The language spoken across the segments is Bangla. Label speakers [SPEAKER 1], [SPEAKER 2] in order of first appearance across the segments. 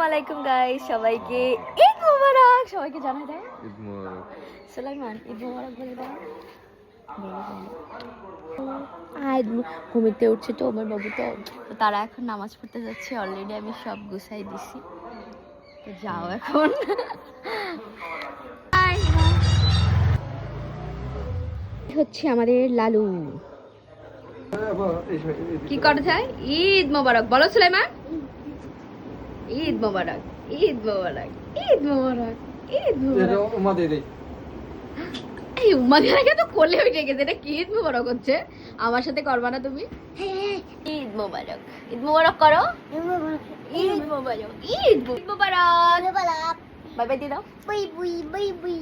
[SPEAKER 1] আলাইকুম গাইস, সবাইকে ঈদ মোবারক। সবাইকে জানাই দাও ঈদ মোবারক। সুলাইমান ঈদ মোবারক বলে দাও। ঘুমিতে উঠছে তো আমার বাবু, তো তারা এখন নামাজ পড়তে যাচ্ছে। অলরেডি আমি সব গুছাই দিছি, তো যাও এখন। হচ্ছে আমাদের লালু কি করে যায়। ঈদ মোবারক বলো সুলাইমান। ঈদ মোবারক, ঈদ মোবারক, ঈদ মোবারক, ঈদ মোবারক। এই উম্মা দিয়ে তো কোলে উঠে গেছে। এটা কি ঈদ মোবারক হচ্ছে? আমার সাথে করবা না তুমি? ঈদ মোবারক, ঈদ মোবারক করো। ঈদ মোবারক, ঈদ মোবারক। বাই বাই দিয়ে দাও। Bye bye bye bye.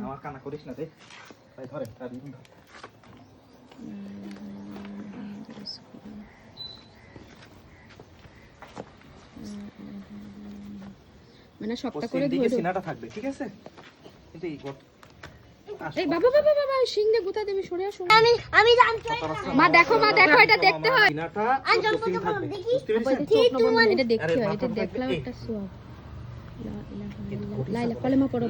[SPEAKER 2] আমার কানা করিস না রে ভাই, ধরে তাড়ি ধর।
[SPEAKER 1] মানে শক্ত করে ধরে
[SPEAKER 2] সিনাটা থাকবে, ঠিক আছে? এটাই কর।
[SPEAKER 1] এই বাবা বাবা বাবা সিংহে গুতা দেবে, সরে আসো। আমি জানতে মা, দেখো মা, দেখো এটা দেখতে হয়।
[SPEAKER 2] সিনাটা সিন থাকবে, বুঝতে পেরেছেন?
[SPEAKER 1] এটা দেখতে হয়, এটা দেখলাম একটা সওয়াব। লা ইলাহা কলেমা পড়ো,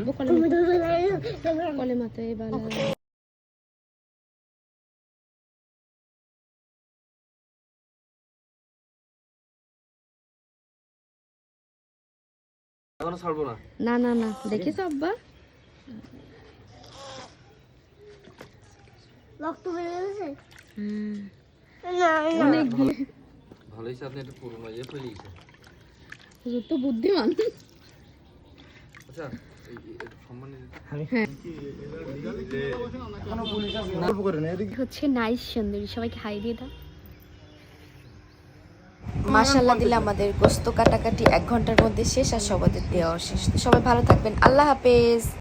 [SPEAKER 1] কলেমা তো এই বালা।
[SPEAKER 2] এখনো ছাড়বো না।
[SPEAKER 1] না না না, দেখেছো আব্বা? রক্ত বের হয়েছে। না অনেক
[SPEAKER 2] ভালোই আপনি একটু পুরনো ইয়ে ফেলে দিয়েছেন।
[SPEAKER 1] হুজুর তো বুদ্ধিমান।
[SPEAKER 2] আচ্ছা এই একটু সম্মানিত
[SPEAKER 1] হচ্ছে নাইস সুন্দরী। সবাইকে হাই দিয়ে দাও। মাশাআল্লাহ দিলে আমাদের গোস্ত কাটাকাটি 1 ঘন্টার মধ্যে শেষ, আর সবাদের দেওয়া শেষ। সবাই ভালো থাকবেন, আল্লাহ হাফেজ।